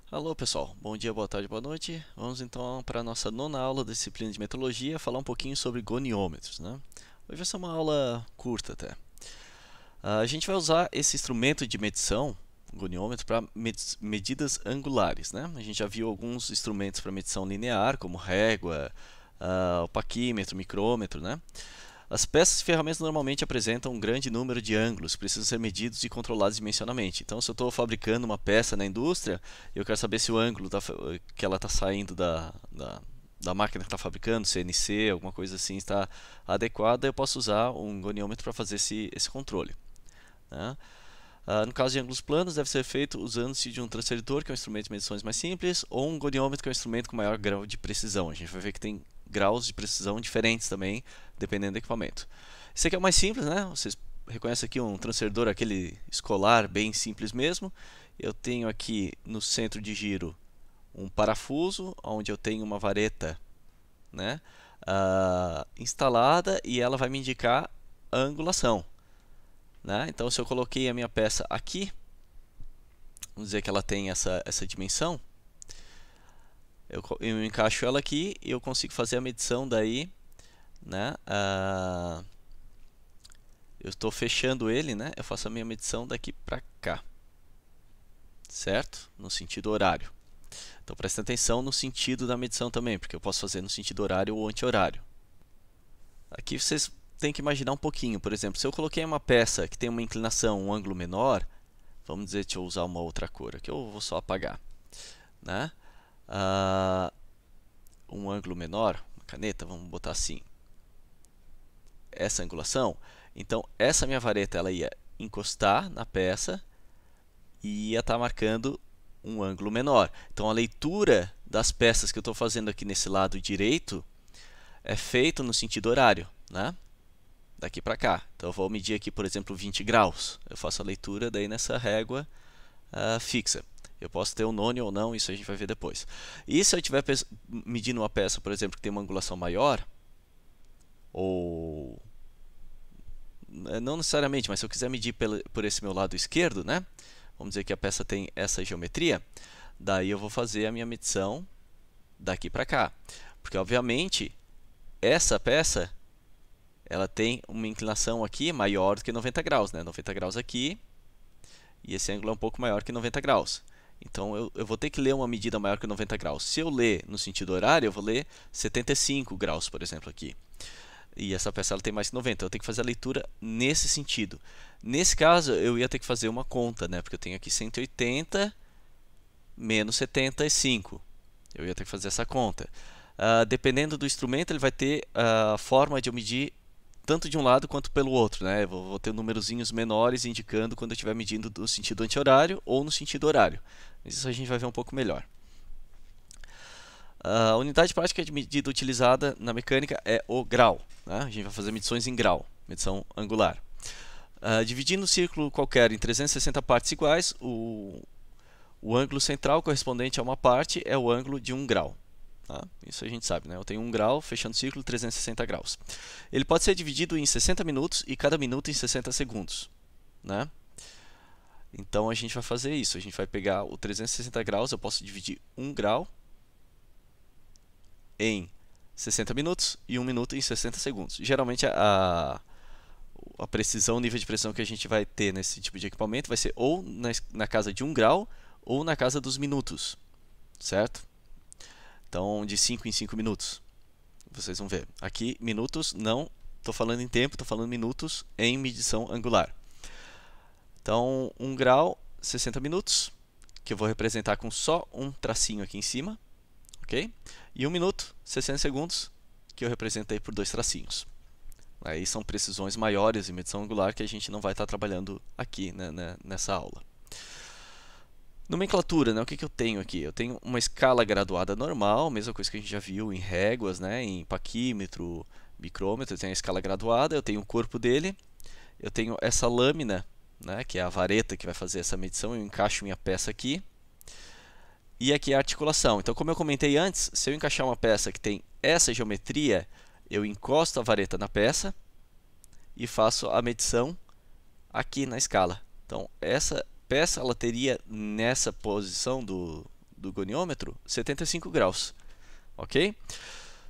Alô pessoal, bom dia, boa tarde, boa noite. Vamos então para a nossa nona aula da disciplina de metrologia, falar um pouquinho sobre goniômetros, né? Hoje vai ser uma aula curta até. A gente vai usar esse instrumento de medição, goniômetro, para medidas angulares, né? A gente já viu alguns instrumentos para medição linear, como régua, o paquímetro, micrômetro, né? As peças e ferramentas normalmente apresentam um grande número de ângulos que precisam ser medidos e controlados dimensionalmente. Então, se eu estou fabricando uma peça na indústria, eu quero saber se o ângulo que ela está saindo da máquina que está fabricando, CNC, alguma coisa assim, está adequada, eu posso usar um goniômetro para fazer esse controle, né? No caso de ângulos planos, deve ser feito usando-se de um transferidor, que é um instrumento de medições mais simples, ou um goniômetro, que é um instrumento com maior grau de precisão. A gente vai ver que tem graus de precisão diferentes também, dependendo do equipamento. Esse aqui é o mais simples, né? Vocês reconhecem aqui um transferidor, aquele escolar, bem simples mesmo. Eu tenho aqui no centro de giro um parafuso, onde eu tenho uma vareta, né, instalada, e ela vai me indicar a angulação, né? Então, se eu coloquei a minha peça aqui, vamos dizer que ela tem essa dimensão, eu encaixo ela aqui e eu consigo fazer a medição daí, né? Eu estou fechando ele, né? Eu faço a minha medição daqui para cá, certo? No sentido horário. Então presta atenção no sentido da medição também, porque eu posso fazer no sentido horário ou anti-horário. Aqui vocês têm que imaginar um pouquinho. Por exemplo, se eu coloquei uma peça que tem uma inclinação, um ângulo menor, vamos dizer, deixa eu usar uma outra cor aqui, eu vou só apagar, né? Um ângulo menor, uma caneta, vamos botar assim, essa angulação. Então, essa minha vareta ela ia encostar na peça e ia estar marcando um ângulo menor. Então, a leitura das peças que eu estou fazendo aqui nesse lado direito é feito no sentido horário, né? Daqui para cá. Então, eu vou medir aqui, por exemplo, 20 graus. Eu faço a leitura daí nessa régua fixa. Eu posso ter um none ou não, isso a gente vai ver depois. E se eu estiver medindo uma peça, por exemplo, que tem uma angulação maior, ou não necessariamente, mas se eu quiser medir por esse meu lado esquerdo, né? Vamos dizer que a peça tem essa geometria, daí eu vou fazer a minha medição daqui para cá. Porque, obviamente, essa peça ela tem uma inclinação aqui maior do que 90 graus, né? 90 graus aqui, e esse ângulo é um pouco maior que 90 graus. Então, eu vou ter que ler uma medida maior que 90 graus. Se eu ler no sentido horário, eu vou ler 75 graus, por exemplo, aqui. E essa peça ela tem mais que 90, eu tenho que fazer a leitura nesse sentido. Nesse caso, eu ia ter que fazer uma conta, né? Porque eu tenho aqui 180 menos 75. Eu ia ter que fazer essa conta. Dependendo do instrumento, ele vai ter a forma de eu medir tanto de um lado quanto pelo outro, né? Eu vou ter numerozinhos menores indicando quando eu estiver medindo no sentido anti-horário ou no sentido horário. Isso a gente vai ver um pouco melhor. A unidade prática de medida utilizada na mecânica é o grau, né? A gente vai fazer medições em grau, medição angular. Dividindo um círculo qualquer em 360 partes iguais, o ângulo central correspondente a uma parte é o ângulo de 1 grau. Tá? Isso a gente sabe, né? Eu tenho 1 grau, fechando o círculo, 360 graus. Ele pode ser dividido em 60 minutos e cada minuto em 60 segundos, né? Então a gente vai fazer isso. A gente vai pegar o 360 graus, eu posso dividir 1 grau em 60 minutos e 1 minuto em 60 segundos. Geralmente a precisão, o nível de precisão que a gente vai ter nesse tipo de equipamento vai ser ou na casa de 1 grau ou na casa dos minutos, certo? Então, de 5 em 5 minutos. Vocês vão ver. Aqui, minutos, não estou falando em tempo, estou falando minutos em medição angular. Então, 1 grau, 60 minutos, que eu vou representar com só um tracinho aqui em cima. Ok? E 1 minuto, 60 segundos, que eu representei por 2 tracinhos. Aí são precisões maiores em medição angular que a gente não vai estar trabalhando aqui, né, nessa aula. Nomenclatura, né? O que eu tenho aqui? Eu tenho uma escala graduada normal, mesma coisa que a gente já viu em réguas, né? Em paquímetro, micrômetro, eu tenho a escala graduada, eu tenho o corpo dele, eu tenho essa lâmina, né? Que é a vareta que vai fazer essa medição, eu encaixo minha peça aqui, e aqui é a articulação. Então, como eu comentei antes, se eu encaixar uma peça que tem essa geometria, eu encosto a vareta na peça e faço a medição aqui na escala. Então, essa peça ela teria nessa posição do do goniômetro, 75 graus, ok?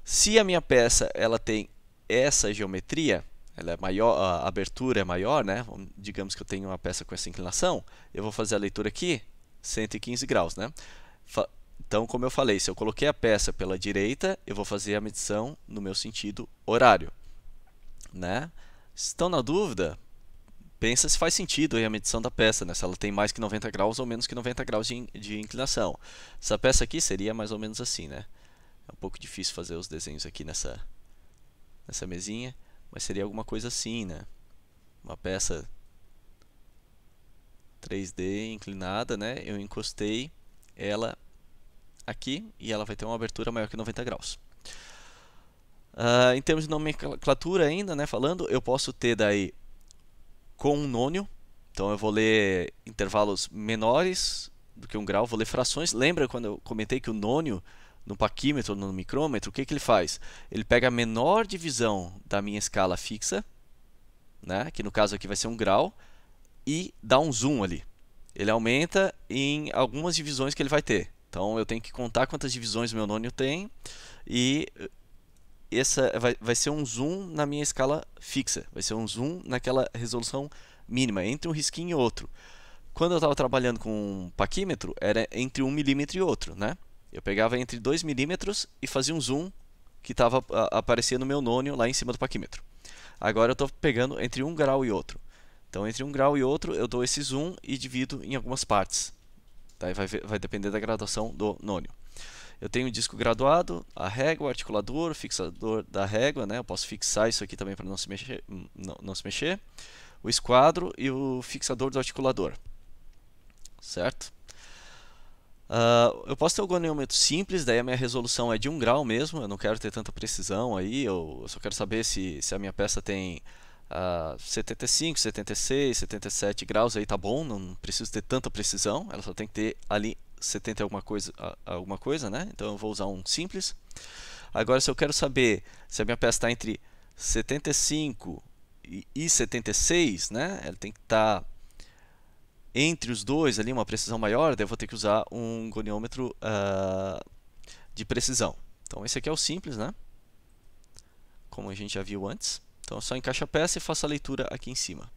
Se a minha peça ela tem essa geometria, ela é maior, a abertura é maior, né? Digamos que eu tenho uma peça com essa inclinação, eu vou fazer a leitura aqui, 115 graus, né? Então, como eu falei, se eu coloquei a peça pela direita, eu vou fazer a medição no meu sentido horário, né? Se estão na dúvida, pensa se faz sentido aí a medição da peça, né? Se ela tem mais que 90 graus ou menos que 90 graus de inclinação. Essa peça aqui seria mais ou menos assim, né? É um pouco difícil fazer os desenhos aqui nessa mesinha, mas seria alguma coisa assim, né? Uma peça 3D inclinada, né? Eu encostei ela aqui e ela vai ter uma abertura maior que 90 graus. Em termos de nomenclatura ainda, né? Falando, eu posso ter daí com um nônio, então eu vou ler intervalos menores do que 1 grau, vou ler frações. Lembra quando eu comentei que o nônio no paquímetro, no micrômetro, o que ele faz? Ele pega a menor divisão da minha escala fixa, né, que no caso aqui vai ser 1 grau, e dá um zoom ali. Ele aumenta em algumas divisões que ele vai ter. Então eu tenho que contar quantas divisões o meu nônio tem, e essa vai ser um zoom na minha escala fixa, vai ser um zoom naquela resolução mínima, entre um risquinho e outro. Quando eu estava trabalhando com um paquímetro, era entre 1 milímetro e outro, né? Eu pegava entre 2 milímetros e fazia um zoom que estava aparecendo no meu nônio lá em cima do paquímetro. Agora eu estou pegando entre 1 grau e outro. Então, entre 1 grau e outro, eu dou esse zoom e divido em algumas partes. Tá? Vai depender da graduação do nônio. Eu tenho o disco graduado, a régua, o articulador, o fixador da régua, né? Eu posso fixar isso aqui também para não se mexer. O esquadro e o fixador do articulador. Certo? Eu posso ter o goniômetro simples, daí a minha resolução é de 1 grau mesmo, eu não quero ter tanta precisão aí, eu só quero saber se a minha peça tem 75, 76, 77 graus, aí tá bom, não preciso ter tanta precisão, ela só tem que ter ali 70 alguma coisa, né? Então eu vou usar um simples. Agora, se eu quero saber se a minha peça está entre 75 e 76, né? Ela tem que estar entre os dois ali, uma precisão maior, daí eu vou ter que usar um goniômetro de precisão. Então esse aqui é o simples, né? Como a gente já viu antes. Então eu só encaixo a peça e faço a leitura aqui em cima.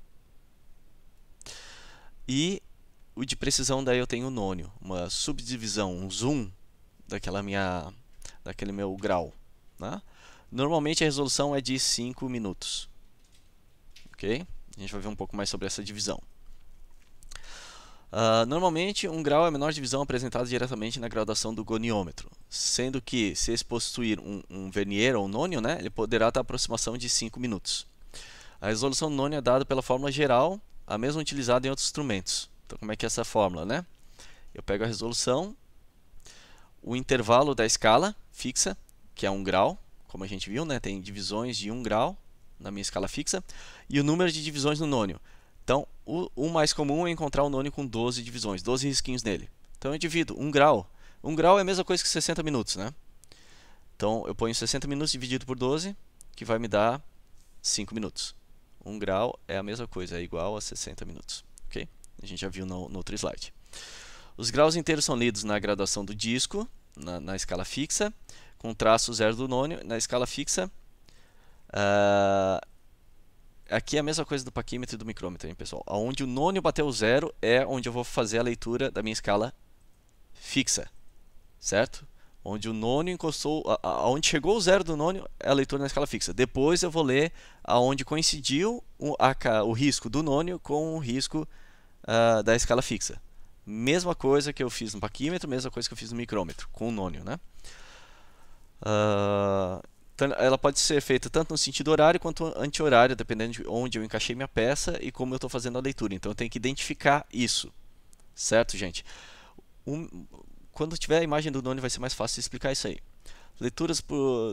E o de precisão daí eu tenho o nônio, uma subdivisão, um zoom daquele meu grau, né? Normalmente a resolução é de 5 minutos. Ok? A gente vai ver um pouco mais sobre essa divisão. Normalmente, 1 grau é a menor divisão apresentada diretamente na graduação do goniômetro, sendo que, se esse possuir um vernier ou um nônio, né, ele poderá ter aproximação de 5 minutos. A resolução do nônio é dada pela fórmula geral, a mesma utilizada em outros instrumentos. Então, como é que é essa fórmula, né? Eu pego a resolução, o intervalo da escala fixa, que é 1 grau, como a gente viu, né, tem divisões de 1 grau na minha escala fixa, e o número de divisões no nônio. Então, o mais comum é encontrar um nônio com 12 divisões, 12 risquinhos nele. Então, eu divido 1 grau. 1 grau é a mesma coisa que 60 minutos, né? Então, eu ponho 60 minutos dividido por 12, que vai me dar 5 minutos. 1 grau é a mesma coisa, é igual a 60 minutos. Ok? A gente já viu no outro slide. Os graus inteiros são lidos na graduação do disco, na escala fixa, com traço zero do nônio. Na escala fixa, aqui é a mesma coisa do paquímetro e do micrômetro, hein, pessoal? Onde o nônio bateu o zero é onde eu vou fazer a leitura da minha escala fixa, certo? Onde o nônio encostou, aonde chegou o zero do nônio é a leitura na escala fixa. Depois eu vou ler aonde coincidiu o risco do nônio com o risco da escala fixa. Mesma coisa que eu fiz no paquímetro, mesma coisa que eu fiz no micrômetro, com o nônio, né? Ela pode ser feita tanto no sentido horário quanto anti-horário, dependendo de onde eu encaixei minha peça e como eu estou fazendo a leitura. Então eu tenho que identificar isso, certo, gente? Quando tiver a imagem do nônio vai ser mais fácil de explicar isso aí. Leituras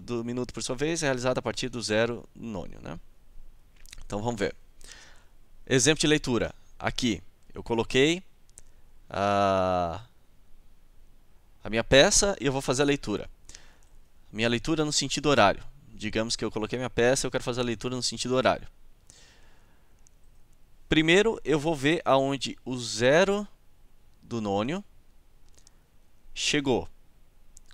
do minuto, por sua vez, é realizada a partir do zero no nônio, né? Então vamos ver. Exemplo de leitura. Aqui eu coloquei a minha peça e eu vou fazer a leitura. Minha leitura no sentido horário. Digamos que eu coloquei minha peça e eu quero fazer a leitura no sentido horário. Primeiro eu vou ver aonde o zero do nônio chegou.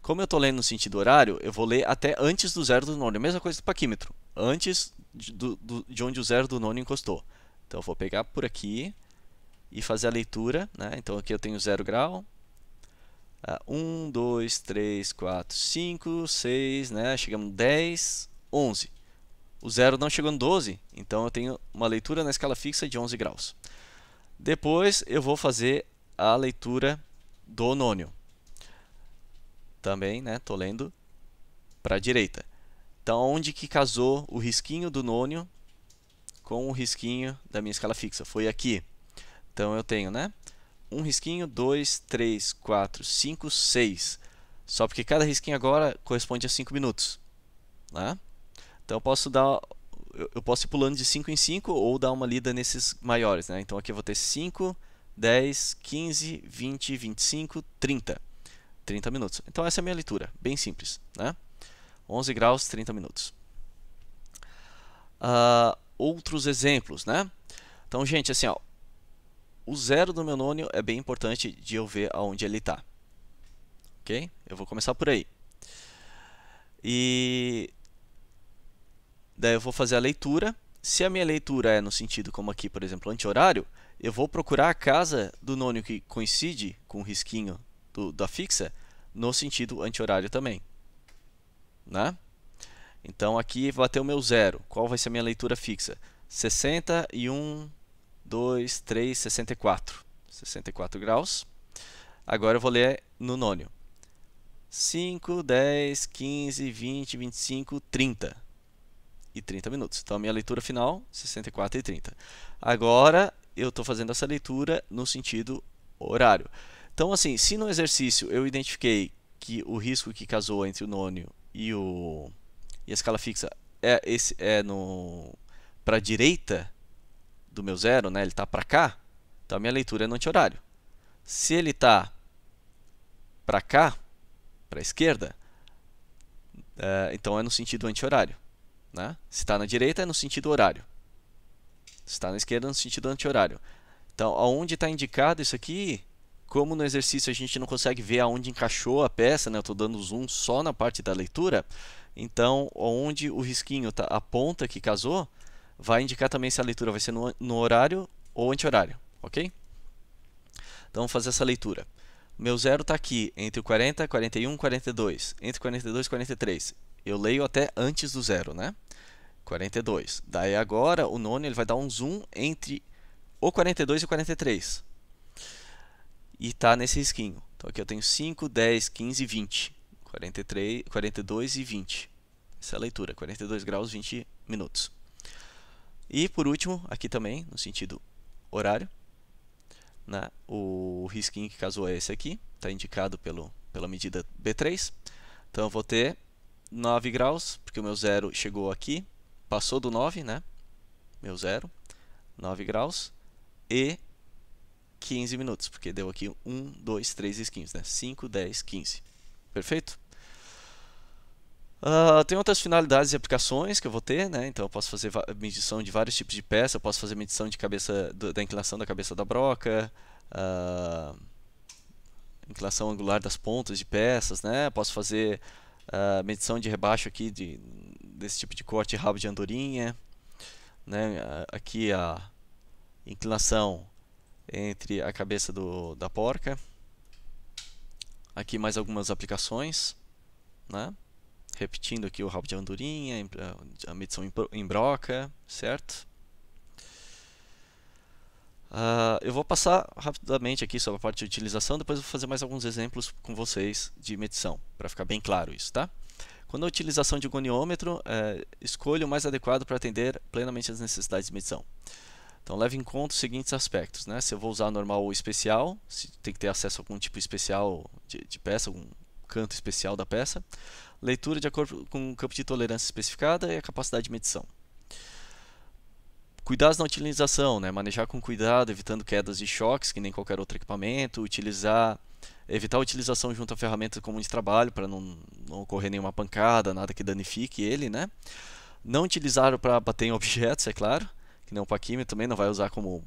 Como eu estou lendo no sentido horário, eu vou ler até antes do zero do nônio. Mesma coisa do paquímetro, antes de onde o zero do nônio encostou. Então eu vou pegar por aqui e fazer a leitura, né? Então aqui eu tenho 0 grau. 1, 2, 3, 4, 5, 6, né? Chegamos no 10, 11. O zero não chegou no 12, então eu tenho uma leitura na escala fixa de 11 graus. Depois eu vou fazer a leitura do nônio. Também, né? Estou lendo para a direita. Então, onde que casou o risquinho do nônio com o risquinho da minha escala fixa? Foi aqui. Então, eu tenho, né? Um risquinho, 2, 3, 4, 5, 6. Só porque cada risquinho agora corresponde a 5 minutos. Né? Então, eu posso ir pulando de 5 em 5 ou dar uma lida nesses maiores. Né? Então, aqui eu vou ter 5, 10, 15, 20, 25, 30. 30 minutos. Então, essa é a minha leitura. Bem simples. Né? 11 graus, 30 minutos. Outros exemplos. Né? Então, gente, assim, ó, o zero do meu nônio é bem importante de eu ver aonde ele está. Ok? Eu vou começar por aí. E daí eu vou fazer a leitura. Se a minha leitura é no sentido como aqui, por exemplo, anti-horário, eu vou procurar a casa do nônio que coincide com o risquinho da fixa no sentido anti-horário também. Né? Então aqui vai ter o meu zero. Qual vai ser a minha leitura fixa? 61, 2, 3, 64. 64 graus. Agora eu vou ler no nônio. 5, 10, 15, 20, 25, 30. E 30 minutos. Então a minha leitura final, 64 e 30. Agora eu estou fazendo essa leitura no sentido horário. Então, assim, se no exercício eu identifiquei que o risco que casou entre o nônio e a escala fixa é para a direita do meu zero, né? Ele está para cá, então a minha leitura é no anti-horário. Se ele está para cá, para a esquerda, então é no sentido anti-horário. Né? Se está na direita, é no sentido horário. Se está na esquerda, é no sentido anti-horário. Então, aonde está indicado isso aqui, como no exercício a gente não consegue ver aonde encaixou a peça, né? Eu estou dando zoom só na parte da leitura, então, onde o risquinho tá, a ponta que casou, vai indicar também se a leitura vai ser no horário ou anti-horário, ok? Então, vamos fazer essa leitura. Meu zero está aqui, entre o 40, 41, 42. Entre 42 e 43. Eu leio até antes do zero, né? 42. Daí agora o nônio ele vai dar um zoom entre o 42 e o 43. E está nesse risquinho. Então aqui eu tenho 5, 10, 15, 20. 43, 42 e 20. Essa é a leitura, 42 graus, 20 minutos. E por último, aqui também, no sentido horário, né? O risquinho que casou é esse aqui, está indicado pela medida B3. Então eu vou ter 9 graus, porque o meu zero chegou aqui, passou do 9, né? Meu zero, 9 graus, e 15 minutos, porque deu aqui 1, 2, 3 risquinhos, né? 5, 10, 15. Perfeito? Tem outras finalidades e aplicações que eu vou ter, né? Então eu posso fazer medição de vários tipos de peça, eu posso fazer medição de cabeça da inclinação da cabeça da broca, inclinação angular das pontas de peças, né? Posso fazer medição de rebaixo aqui desse tipo de corte rabo de andorinha, né? Aqui a inclinação entre a cabeça da porca. Aqui mais algumas aplicações, né? Repetindo aqui o rabo de andorinha, a medição em broca, certo? Eu vou passar rapidamente aqui sobre a parte de utilização, depois eu vou fazer mais alguns exemplos com vocês de medição, para ficar bem claro isso, tá? Quando a utilização de goniômetro, escolha o mais adequado para atender plenamente as necessidades de medição. Então leve em conta os seguintes aspectos, né? Se eu vou usar normal ou especial, se tem que ter acesso a algum tipo especial de peça, algum canto especial da peça. Leitura de acordo com o campo de tolerância especificada e a capacidade de medição. Cuidados na utilização, né? Manejar com cuidado, evitando quedas e choques, que nem qualquer outro equipamento. Evitar a utilização junto à ferramenta comum de trabalho, para não ocorrer nenhuma pancada, nada que danifique ele, né? Não utilizar para bater em objetos, é claro, que nem um paquímetro também não vai usar como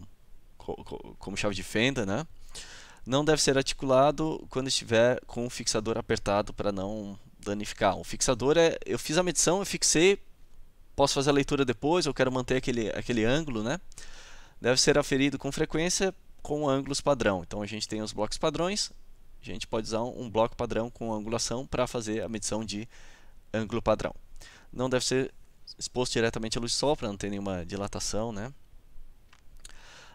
chave de fenda, né? Não deve ser articulado quando estiver com o fixador apertado para não danificar. O fixador eu fiz a medição, eu fixei, posso fazer a leitura depois, eu quero manter aquele ângulo, né? Deve ser aferido com frequência com ângulos padrão. Então a gente tem os blocos padrões, a gente pode usar um bloco padrão com angulação para fazer a medição de ângulo padrão. Não deve ser exposto diretamente à luz do sol para não ter nenhuma dilatação, né?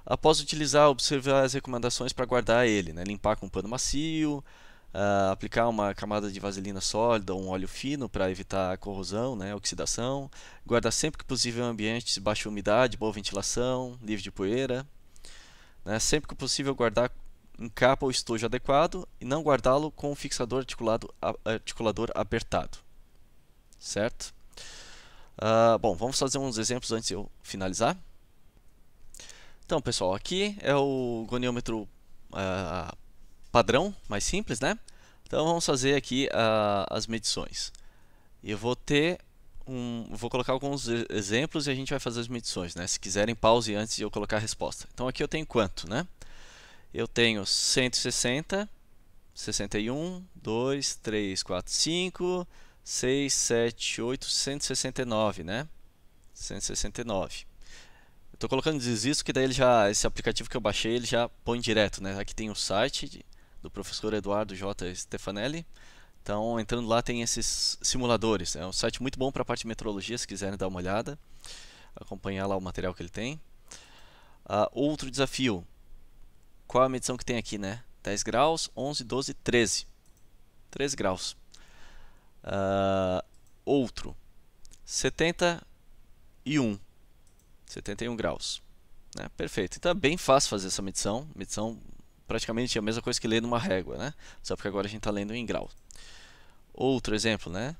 Após utilizar, observar as recomendações para guardar ele, né? Limpar com um pano macio, aplicar uma camada de vaselina sólida ou um óleo fino para evitar a corrosão, né? Oxidação. Guardar sempre que possível em ambiente de baixa umidade, boa ventilação, livre de poeira. Né? Sempre que possível guardar em capa ou estojo adequado e não guardá-lo com o fixador articulador apertado. Certo? Bom, vamos fazer uns exemplos antes de eu finalizar. Então, pessoal, aqui é o goniômetro padrão, mais simples, né? Então, vamos fazer aqui as medições. Eu vou colocar alguns exemplos e a gente vai fazer as medições, né? Se quiserem, pause antes de eu colocar a resposta. Então, aqui eu tenho quanto, né? Eu tenho 160, 61, 2, 3, 4, 5, 6, 7, 8, 169, né? 169. Estou colocando desisto que daí esse aplicativo que eu baixei, ele já põe direto, né? Aqui tem o site do professor Eduardo J. Stefanelli. Então, entrando lá tem esses simuladores. É um site muito bom para a parte de metrologia, se quiserem dar uma olhada. Acompanhar lá o material que ele tem. Outro desafio. Qual a medição que tem aqui, né? 10 graus, 11, 12, 13. 13 graus. Outro. 71. 71 graus. Né? Perfeito. Então é bem fácil fazer essa medição. Medição praticamente a mesma coisa que ler numa régua, né? Só porque agora a gente está lendo em grau. Outro exemplo, né?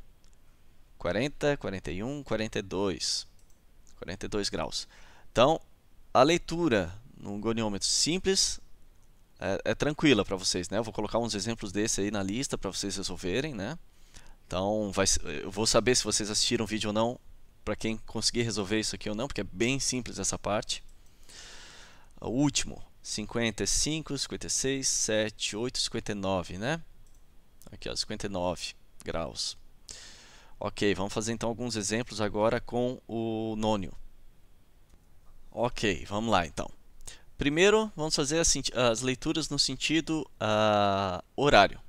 40, 41, 42. 42 graus. Então, a leitura num goniômetro simples é tranquila para vocês, né? Eu vou colocar uns exemplos desse aí na lista para vocês resolverem, né? Então, eu vou saber se vocês assistiram o vídeo ou não, para quem conseguir resolver isso aqui ou não, porque é bem simples essa parte. O último, 55, 56, 7, 8, 59, né? Aqui, ó, 59 graus. Ok, vamos fazer então alguns exemplos agora com o nônio. Ok, vamos lá então. Primeiro, vamos fazer as leituras no sentido horário.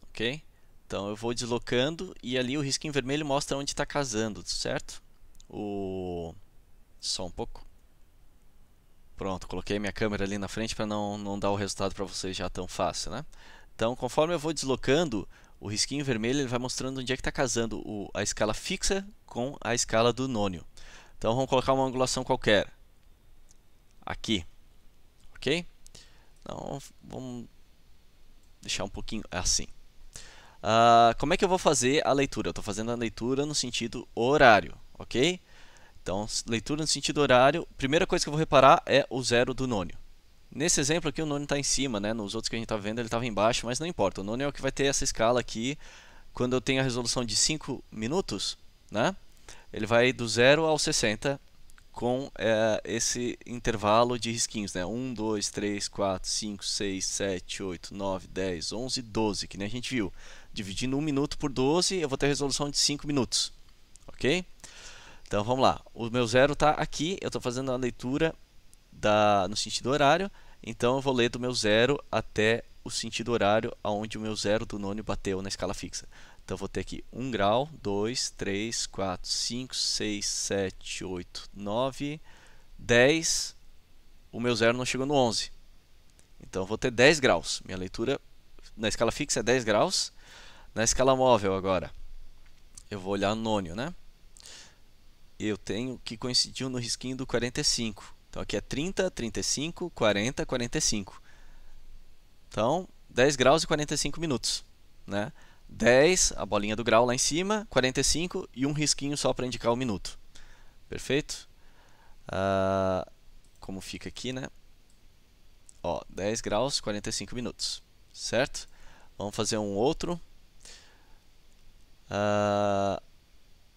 Ok? Então eu vou deslocando e ali o risquinho vermelho mostra onde está casando, certo? Só um pouco. Pronto, coloquei minha câmera ali na frente para não dar o resultado para vocês já tão fácil, né? Então, conforme eu vou deslocando, o risquinho vermelho ele vai mostrando onde é que está casando a escala fixa com a escala do nônio. Então, vamos colocar uma angulação qualquer. Aqui. Ok? Então, vamos deixar um pouquinho assim. Como é que eu vou fazer a leitura? Eu estou fazendo a leitura no sentido horário, ok? Então, leitura no sentido horário, primeira coisa que eu vou reparar é o zero do nônio. Nesse exemplo aqui o nônio está em cima, né? Nos outros que a gente está vendo ele estava embaixo, mas não importa. O nônio é o que vai ter essa escala aqui quando eu tenho a resolução de 5 minutos, né? Ele vai do 0 ao 60 com esse intervalo de risquinhos, né? 1, 2, 3, 4, 5, 6, 7, 8, 9, 10, 11, 12, que nem a gente viu. Dividindo 1 minuto por 12, eu vou ter a resolução de 5 minutos, ok? Então vamos lá, o meu zero está aqui, eu estou fazendo a leitura no sentido horário, então eu vou ler do meu zero até o sentido horário onde o meu zero do nônio bateu na escala fixa. Então eu vou ter aqui 1 grau, 2, 3, 4, 5, 6, 7, 8, 9, 10, o meu zero não chegou no 11. Então eu vou ter 10 graus, minha leitura na escala fixa é 10 graus, na escala móvel agora, eu vou olhar no nônio, né? Eu tenho que coincidiu no risquinho do 45. Então aqui é 30, 35, 40, 45. Então, 10 graus e 45 minutos, né? 10, a bolinha do grau lá em cima, 45 e um risquinho só para indicar o minuto. Perfeito? Como fica aqui, né? Ó, 10 graus, 45 minutos, certo? Vamos fazer um outro.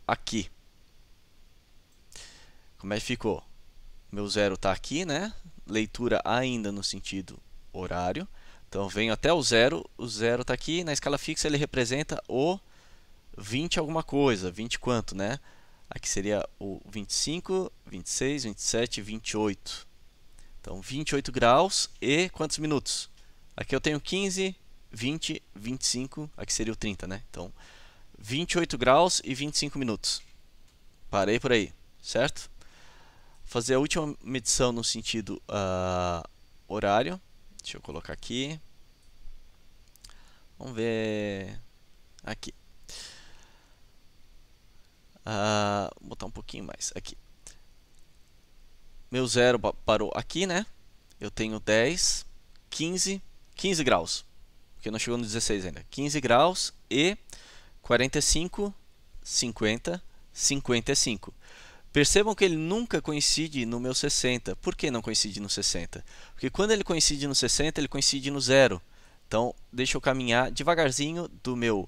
Aqui. Como é que ficou? Meu zero está aqui, né? Leitura ainda no sentido horário. Então venho até o zero está aqui, na escala fixa ele representa o 20 alguma coisa, 20 quanto, né? Aqui seria o 25, 26, 27, 28. Então 28 graus e quantos minutos? Aqui eu tenho 15, 20, 25, aqui seria o 30, né? Então 28 graus e 25 minutos. Parei por aí, certo? Fazer a última medição no sentido horário. Deixa eu colocar aqui. Vamos ver aqui. Vou botar um pouquinho mais aqui. Meu zero parou aqui, né? Eu tenho 10, 15 graus. Porque não chegou no 16 ainda. 15 graus e 45, 50, 55. Percebam que ele nunca coincide no meu 60. Por que não coincide no 60? Porque quando ele coincide no 60, ele coincide no zero. Então, deixa eu caminhar devagarzinho do meu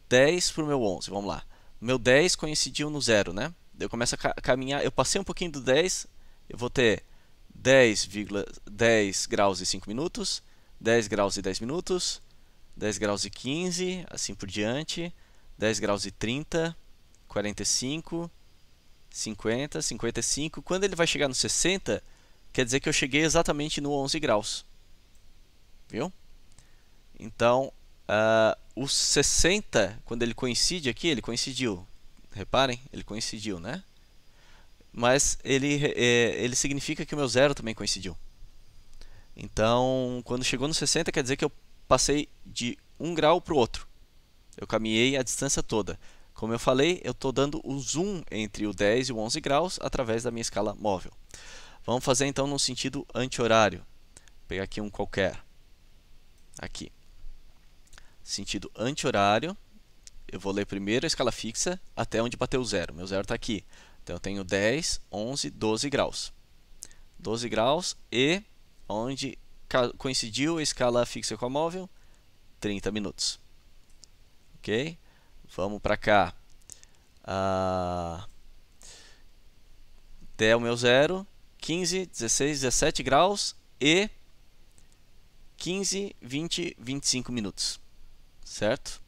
10 para o meu 11. Vamos lá. O meu 10 coincidiu no zero, né? Eu começo a caminhar. Eu passei um pouquinho do 10. Eu vou ter 10 graus e 5 minutos. 10 graus e 10 minutos. 10 graus e 15. Assim por diante. 10 graus e 30. 45. 50, 55. Quando ele vai chegar no 60, quer dizer que eu cheguei exatamente no 11 graus. Viu? Então, o 60, quando ele coincide aqui, ele coincidiu. Reparem, ele coincidiu, né? Mas ele significa que o meu zero também coincidiu. Então, quando chegou no 60, quer dizer que eu passei de um grau para o outro. Eu caminhei a distância toda. Como eu falei, eu estou dando o zoom entre o 10 e o 11 graus através da minha escala móvel. Vamos fazer então no sentido anti-horário. Vou pegar aqui um qualquer. Aqui. Sentido anti-horário. Eu vou ler primeiro a escala fixa até onde bateu o zero. Meu zero está aqui. Então eu tenho 10, 11, 12 graus. 12 graus e onde coincidiu a escala fixa com a móvel? 30 minutos. Ok? Vamos para cá. Até o meu zero. 15, 16, 17 graus e 15, 20, 25 minutos. Certo?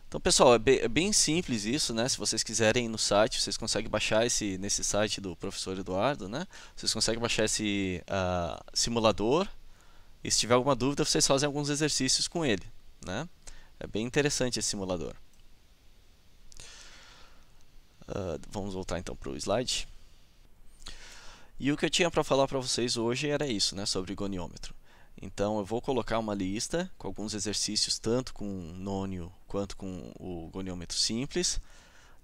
Então, pessoal, é bem simples isso, né? Se vocês quiserem ir no site, vocês conseguem baixar nesse site do professor Eduardo, né? Vocês conseguem baixar esse simulador. E se tiver alguma dúvida, vocês fazem alguns exercícios com ele, né? É bem interessante esse simulador. Vamos voltar então para o slide. E o que eu tinha para falar para vocês hoje era isso, né? Sobre goniômetro. Então eu vou colocar uma lista com alguns exercícios, tanto com nônio quanto com o goniômetro simples.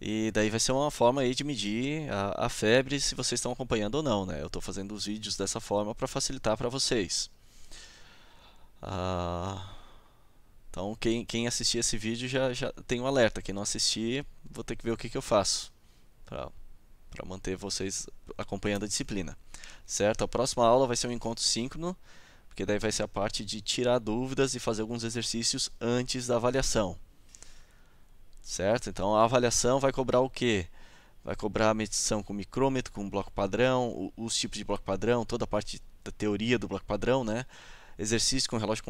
E daí vai ser uma forma aí de medir a febre, se vocês estão acompanhando ou não, né? Eu estou fazendo os vídeos dessa forma para facilitar para vocês. Então quem assistir esse vídeo já tem um alerta. Quem não assistir, vou ter que ver o que eu faço para manter vocês acompanhando a disciplina. Certo? A próxima aula vai ser um encontro síncrono, porque daí vai ser a parte de tirar dúvidas e fazer alguns exercícios antes da avaliação. Certo? Então a avaliação vai cobrar o quê? Vai cobrar a medição com micrômetro, com bloco padrão, os tipos de bloco padrão, toda a parte da teoria do bloco padrão, né? Exercício com relógio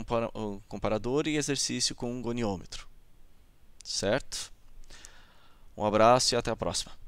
comparador e exercício com goniômetro. Certo? Um abraço e até a próxima.